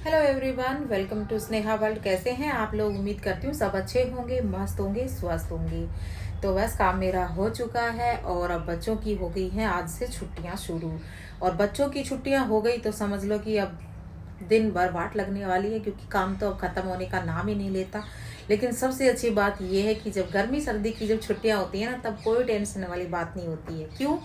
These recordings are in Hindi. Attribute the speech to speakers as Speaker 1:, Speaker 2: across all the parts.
Speaker 1: Hello everyone, welcome to Sneha World. कैसे हैं आप लोग? उम्मीद करती हूँ सब अच्छे होंगे, मस्त होंगे, स्वस्थ होंगे। तो बस काम मेरा हो चुका है और अब बच्चों की हो गई हैं आज से छुट्टियां शुरू। और बच्चों की छुट्टियां हो गई तो समझ लो कि अब दिन भर वाट लगने वाली है, क्योंकि काम तो अब ख़त्म होने का नाम ही नहीं लेता। लेकिन सबसे अच्छी बात यह है कि जब गर्मी सर्दी की जब छुट्टियां होती हैं ना, तब कोई टेंशन वाली बात नहीं होती है। क्यों?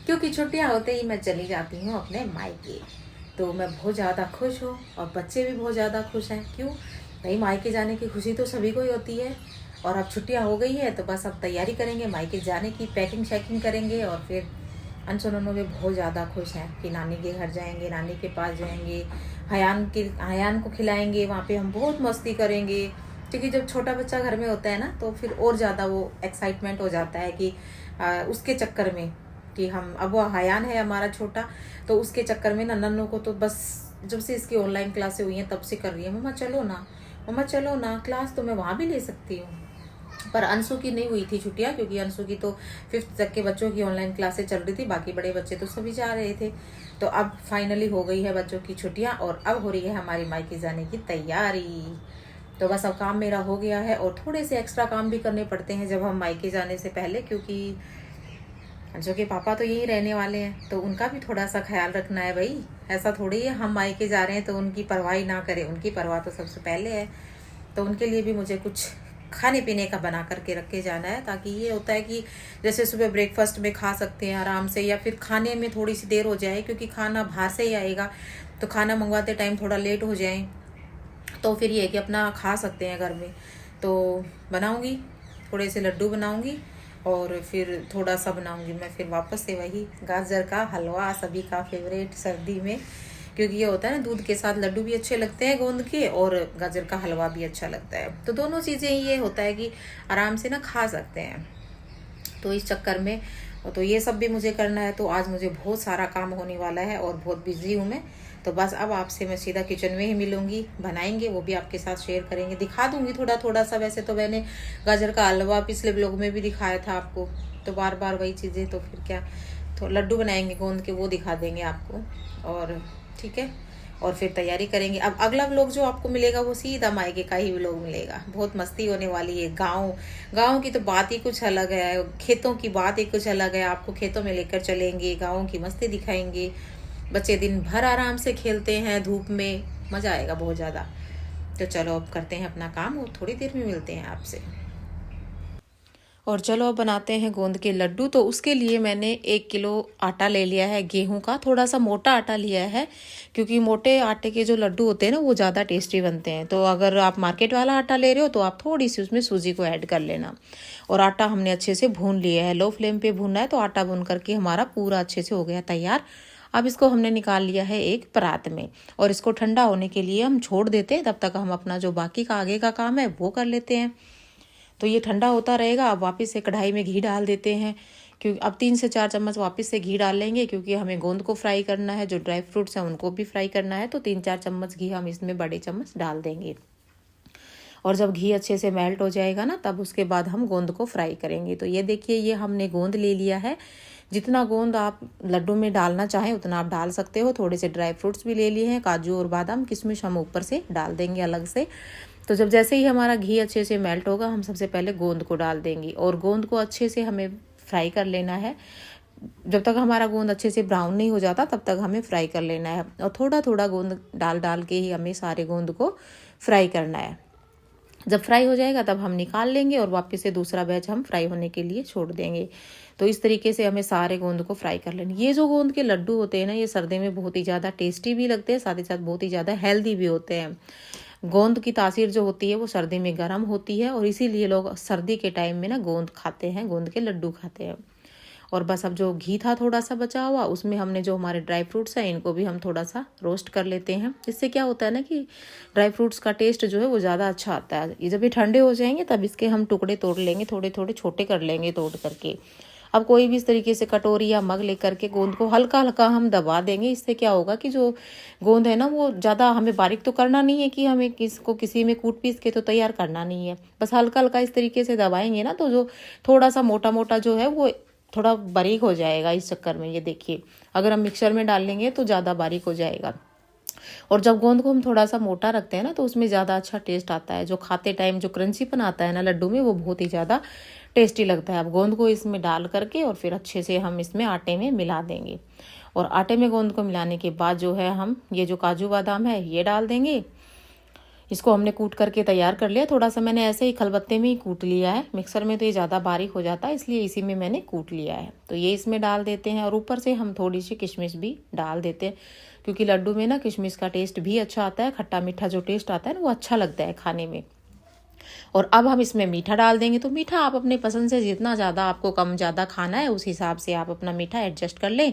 Speaker 1: क्योंकि छुट्टियां होते ही मैं चली जाती हूँ अपने मायके। तो मैं बहुत ज़्यादा खुश हूँ और बच्चे भी बहुत ज़्यादा खुश हैं। क्यों? भाई, मायके जाने की खुशी तो सभी को ही होती है। और अब छुट्टियां हो गई है तो बस अब तैयारी करेंगे मायके जाने की, पैकिंग शैकिंग करेंगे। और फिर अंशु नन्नू भी बहुत ज़्यादा खुश हैं कि नानी के घर जाएंगे, नानी के पास जाएंगे, हयान को खिलाएंगे, वहाँ पे हम बहुत मस्ती करेंगे। क्योंकि जब छोटा बच्चा घर में होता है ना, तो फिर और ज़्यादा वो एक्साइटमेंट हो जाता है कि उसके चक्कर में, कि हम अब वो हयान है हमारा छोटा, तो उसके चक्कर में ना नन्नू को तो बस जब से इसकी ऑनलाइन क्लासें हुई हैं तब से कर रही है, मम्मा चलो ना, मम्मा चलो ना, क्लास तो मैं वहाँ भी ले सकती हूँ। पर अंशु की नहीं हुई थी छुट्टियां, क्योंकि अंशु की तो 5th तक के बच्चों की ऑनलाइन क्लासेस चल रही थी, बाकी बड़े बच्चे तो सभी जा रहे थे। तो अब फाइनली हो गई है बच्चों की छुट्टियां और अब हो रही है हमारी मायके जाने की तैयारी। तो बस अब काम मेरा हो गया है और थोड़े से एक्स्ट्रा काम भी करने पड़ते हैं जब हम मायके जाने से पहले, क्योंकि अंशु के पापा तो यहीं रहने वाले हैं, तो उनका भी थोड़ा सा ख्याल रखना है भाई। ऐसा थोड़ी है हम मायके जा रहे हैं तो उनकी परवाह ही ना करें, उनकी परवाह तो सबसे पहले है। तो उनके लिए भी मुझे कुछ खाने पीने का बना करके रख के जाना है, ताकि ये होता है कि जैसे सुबह ब्रेकफास्ट में खा सकते हैं आराम से, या फिर खाने में थोड़ी सी देर हो जाए, क्योंकि खाना बाहर से ही आएगा, तो खाना मंगवाते टाइम थोड़ा लेट हो जाए तो फिर ये है कि अपना खा सकते हैं घर में। तो बनाऊंगी, थोड़े से लड्डू बनाऊंगी और फिर थोड़ा सा बनाऊंगी मैं फिर वापस से वही गाजर का हलवा, सभी का फेवरेट सर्दी में। क्योंकि ये होता है ना, दूध के साथ लड्डू भी अच्छे लगते हैं गोंद के, और गाजर का हलवा भी अच्छा लगता है। तो दोनों चीज़ें ये होता है कि आराम से ना खा सकते हैं। तो इस चक्कर में तो ये सब भी मुझे करना है। तो आज मुझे बहुत सारा काम होने वाला है और बहुत बिजी हूँ मैं। तो बस अब आपसे मैं सीधा किचन में ही मिलूंगी, बनाएंगे, वो भी आपके साथ शेयर करेंगे, दिखा दूंगी थोड़ा थोड़ा सा। वैसे तो मैंने गाजर का हलवा पिछले ब्लॉग में भी दिखाया था आपको, तो बार बार वही चीज़ें, तो फिर क्या, तो लड्डू बनाएंगे गोंद के, वो दिखा देंगे आपको। और ठीक है, और फिर तैयारी करेंगे। अब अगला व्लॉग जो आपको मिलेगा वो सीधा मायके का ही व्लॉग मिलेगा। बहुत मस्ती होने वाली है। गाँव गाँव की तो बात ही कुछ अलग है, खेतों की बात ही कुछ अलग है। आपको खेतों में लेकर चलेंगे, गाँव की मस्ती दिखाएंगे। बच्चे दिन भर आराम से खेलते हैं धूप में, मज़ा आएगा बहुत ज़्यादा। तो चलो अब करते हैं अपना काम और थोड़ी देर में मिलते हैं आपसे। और चलो अब बनाते हैं गोंद के लड्डू। तो उसके लिए मैंने 1 किलो आटा ले लिया है गेहूं का, थोड़ा सा मोटा आटा लिया है, क्योंकि मोटे आटे के जो लड्डू होते हैं ना वो ज़्यादा टेस्टी बनते हैं। तो अगर आप मार्केट वाला आटा ले रहे हो तो आप थोड़ी सी उसमें सूजी को ऐड कर लेना। और आटा हमने अच्छे से भून लिया है, लो फ्लेम पे भूनना है। तो आटा भून करके हमारा पूरा अच्छे से हो गया तैयार। अब इसको हमने निकाल लिया है एक परात में, और इसको ठंडा होने के लिए हम छोड़ देते हैं। तब तक हम अपना जो बाकी का आगे का काम है वो कर लेते हैं। तो ये ठंडा होता रहेगा। अब वापस से कढ़ाई में घी डाल देते हैं, क्योंकि अब 3 से 4 चम्मच वापस से घी डाल लेंगे, क्योंकि हमें गोंद को फ्राई करना है, जो ड्राई फ्रूट्स हैं उनको भी फ्राई करना है। तो 3-4 चम्मच घी हम इसमें बड़े चम्मच डाल देंगे। और जब घी अच्छे से मेल्ट हो जाएगा ना, तब उसके बाद हम गोंद को फ्राई करेंगे। तो ये देखिए, ये हमने गोंद ले लिया है। जितना गोंद आप लड्डू में डालना चाहें उतना आप डाल सकते हो। थोड़े से ड्राई फ्रूट्स भी ले लिए हैं, काजू और बादाम, किशमिश हम ऊपर से डाल देंगे अलग से। तो जब जैसे ही हमारा घी अच्छे से मेल्ट होगा, हम सबसे पहले गोंद को डाल देंगे, और गोंद को अच्छे से हमें फ्राई कर लेना है। जब तक हमारा गोंद अच्छे से ब्राउन नहीं हो जाता तब तक हमें फ्राई कर लेना है। और थोड़ा थोड़ा गोंद डाल डाल के ही हमें सारे गोंद को फ्राई करना है। जब फ्राई हो जाएगा तब हम निकाल लेंगे और वापस से दूसरा बैच हम फ्राई होने के लिए छोड़ देंगे। तो इस तरीके से हमें सारे गोंद को फ्राई कर लेना। ये जो गोंद के लड्डू होते हैं ना, ये सर्दी में बहुत ही ज़्यादा टेस्टी भी लगते हैं, साथ ही साथ बहुत ही ज़्यादा हेल्दी भी होते हैं। गोंद की तासीर जो होती है वो सर्दी में गर्म होती है, और इसीलिए लोग सर्दी के टाइम में ना गोंद खाते हैं, गोंद के लड्डू खाते हैं। और बस अब जो घी था थोड़ा सा बचा हुआ, उसमें हमने जो हमारे ड्राई फ्रूट्स हैं इनको भी हम थोड़ा सा रोस्ट कर लेते हैं। इससे क्या होता है ना कि ड्राई फ्रूट्स का टेस्ट जो है वो ज़्यादा अच्छा आता है। ये जब ये ठंडे हो जाएंगे तब इसके हम टुकड़े तोड़ लेंगे, थोड़े थोड़े छोटे कर लेंगे तोड़ करके। अब कोई भी इस तरीके से कटोरी या मग लेकर के गोंद को हल्का हल्का हम दबा देंगे। इससे क्या होगा कि जो गोंद है ना, वो ज़्यादा हमें बारीक तो करना नहीं है, कि हमें किसको किसी में कूट पीस के तो तैयार करना नहीं है। बस हल्का हल्का इस तरीके से दबाएंगे ना, तो जो थोड़ा सा मोटा मोटा जो है वो थोड़ा बारीक हो जाएगा। इस चक्कर में ये देखिए, अगर हम मिक्सर में डाल लेंगे तो ज़्यादा बारीक हो जाएगा। और जब गोंद को हम थोड़ा सा मोटा रखते हैं ना तो उसमें ज़्यादा अच्छा टेस्ट आता है। जो खाते टाइम जो क्रंचीपन आता है ना लड्डू में, वो बहुत ही ज़्यादा टेस्टी लगता है। अब गोंद को इसमें डाल करके और फिर अच्छे से हम इसमें आटे में मिला देंगे। और आटे में गोंद को मिलाने के बाद जो है हम ये जो काजू बादाम है ये डाल देंगे। इसको हमने कूट करके तैयार कर लिया। थोड़ा सा मैंने ऐसे ही खलबत्ते में ही कूट लिया है, मिक्सर में तो ये ज़्यादा बारीक हो जाता है, इसलिए इसी में मैंने कूट लिया है। तो ये इसमें डाल देते हैं और ऊपर से हम थोड़ी सी किशमिश भी डाल देते हैं, क्योंकि लड्डू में ना किशमिश का टेस्ट भी अच्छा आता है। खट्टा मीठा जो टेस्ट आता है ना वो अच्छा लगता है खाने में। और अब हम इसमें मीठा डाल देंगे। तो मीठा आप अपने पसंद से, जितना ज़्यादा आपको कम ज़्यादा खाना है उस हिसाब से आप अपना मीठा एडजस्ट कर लें।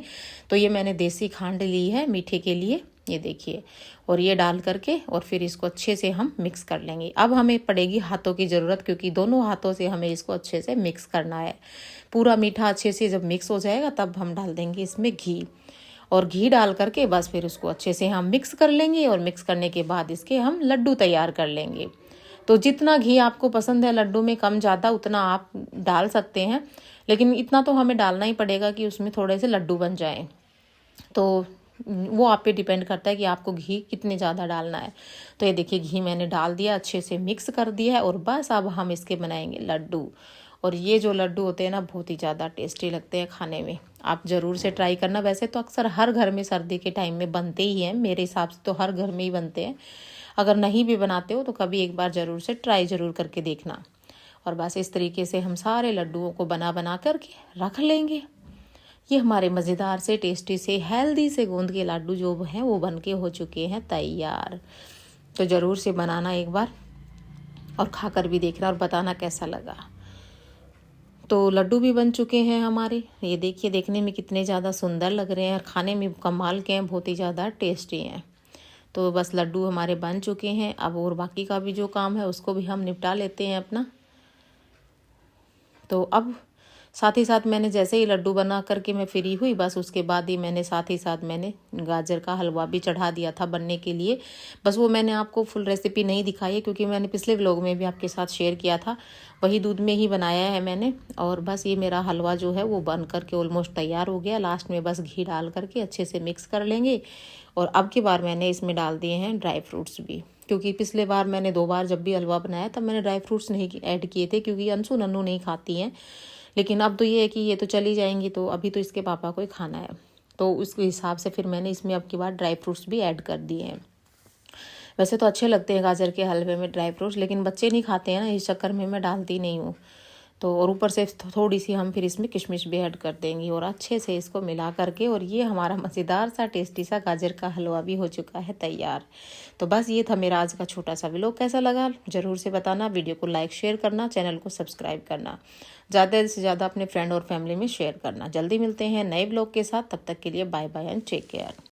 Speaker 1: तो ये मैंने देसी खांड ली है मीठे के लिए, ये देखिए। और ये डाल करके और फिर इसको अच्छे से हम मिक्स कर लेंगे। अब हमें पड़ेगी हाथों की ज़रूरत, क्योंकि दोनों हाथों से हमें इसको अच्छे से मिक्स करना है। पूरा मीठा अच्छे से जब मिक्स हो जाएगा तब हम डाल देंगे इसमें घी। और घी डाल करके बस फिर उसको अच्छे से हम मिक्स कर लेंगे। और मिक्स करने के बाद इसके हम लड्डू तैयार कर लेंगे। तो जितना घी आपको पसंद है लड्डू में, कम ज़्यादा उतना आप डाल सकते हैं, लेकिन इतना तो हमें डालना ही पड़ेगा कि उसमें थोड़े से लड्डू बन जाएं। तो वो आप पे डिपेंड करता है कि आपको घी कितने ज़्यादा डालना है। तो ये देखिए घी मैंने डाल दिया, अच्छे से मिक्स कर दिया है। और बस अब हम इसके बनाएंगे लड्डू। और ये जो लड्डू होते हैं ना बहुत ही ज़्यादा टेस्टी लगते हैं खाने में। आप ज़रूर से ट्राई करना। वैसे तो अक्सर हर घर में सर्दी के टाइम में बनते ही हैं, मेरे हिसाब से तो हर घर में ही बनते हैं। अगर नहीं भी बनाते हो तो कभी एक बार ज़रूर से ट्राई ज़रूर करके देखना। और बस इस तरीके से हम सारे लड्डुओं को बना बना करके रख लेंगे। ये हमारे मज़ेदार से, टेस्टी से, हेल्दी से गोंद के लड्डू जो हैं वो बन के हो चुके हैं तैयार। तो ज़रूर से बनाना एक बार और खाकर भी देखना और बताना कैसा लगा। तो लड्डू भी बन चुके हैं हमारे, ये देखिए देखने में कितने ज़्यादा सुंदर लग रहे हैं और खाने में कमाल के हैं, बहुत ही ज़्यादा टेस्टी हैं। तो बस लड्डू हमारे बन चुके हैं। अब और बाकी का भी जो काम है उसको भी हम निपटा लेते हैं अपना। तो अब साथ ही साथ मैंने जैसे ही लड्डू बना करके मैं फ्री हुई, बस उसके बाद ही मैंने साथ ही साथ मैंने गाजर का हलवा भी चढ़ा दिया था बनने के लिए। बस वो मैंने आपको फुल रेसिपी नहीं दिखाई है, क्योंकि मैंने पिछले व्लॉग में भी आपके साथ शेयर किया था, वही दूध में ही बनाया है मैंने। और बस ये मेरा हलवा जो है वो बन करके ऑलमोस्ट तैयार हो गया। लास्ट में बस घी डाल करके अच्छे से मिक्स कर लेंगे। और अब की बार मैंने इसमें डाल दिए हैं ड्राई फ्रूट्स भी, क्योंकि पिछले बार मैंने 2 बार जब भी हलवा बनाया तब मैंने ड्राई फ्रूट्स नहीं ऐड किए थे, क्योंकि अंशु नन्नू नहीं खाती हैं। लेकिन अब तो ये है कि ये तो चली जाएंगी, तो अभी तो इसके पापा को ही खाना है। तो उसके हिसाब से फिर मैंने इसमें अब की बार ड्राई फ्रूट्स भी ऐड कर दिए हैं। वैसे तो अच्छे लगते हैं गाजर के हलवे में ड्राई फ्रूट्स, लेकिन बच्चे नहीं खाते हैं ना, इस चक्कर में मैं डालती नहीं हूँ। तो और ऊपर से थोड़ी सी हम फिर इसमें किशमिश भी ऐड कर देंगे और अच्छे से इसको मिला करके, और ये हमारा मज़ेदार सा टेस्टी सा गाजर का हलवा भी हो चुका है तैयार। तो बस ये था मेरा आज का छोटा सा व्लॉग। कैसा लगा ज़रूर से बताना। वीडियो को लाइक शेयर करना, चैनल को सब्सक्राइब करना, ज़्यादा से ज़्यादा अपने फ्रेंड और फैमिली में शेयर करना। जल्दी मिलते हैं नए व्लॉग के साथ, तब तक के लिए bye bye and take care.